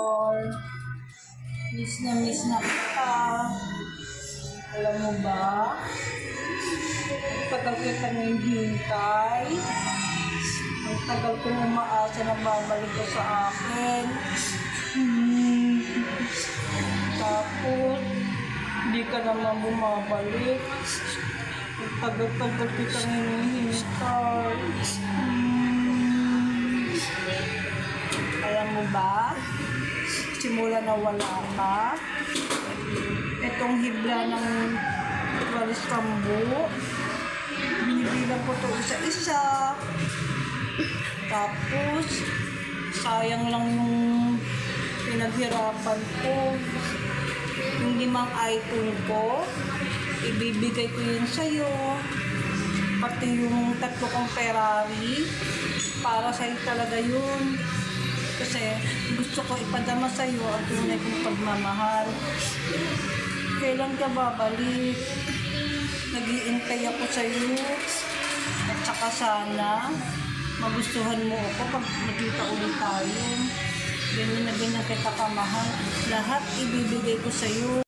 Victor. Miss na kita. Alam mo ba? Tagal kita ngayong hintay. Ang tagal kong umaasa na babalik ka sa akin. Tapos, hindi ka naman bumabalik. Ang tagal-tagal kitang hinihintay. Alam mo ba? Simula na wala ka. Itong hibla ng walis kambo. Binibilang ko ito isa-isa. Tapos, sayang lang yung pinaghirapan ko. Yung 5 iPhone ko, ibibigay ko yun sa'yo. Pati yung 3 kong Ferrari, para sa'yo talaga yun. Kasi gusto ko ipadama sa'yo ang tunay kong pagmamahal. Kailan ka babalik? Nag-iintay ako sa'yo. At saka sana, magustuhan mo ako pag magkita ulit tayo. Ganyan na ganyan kita kamahal. Lahat ibibigay ko sa'yo.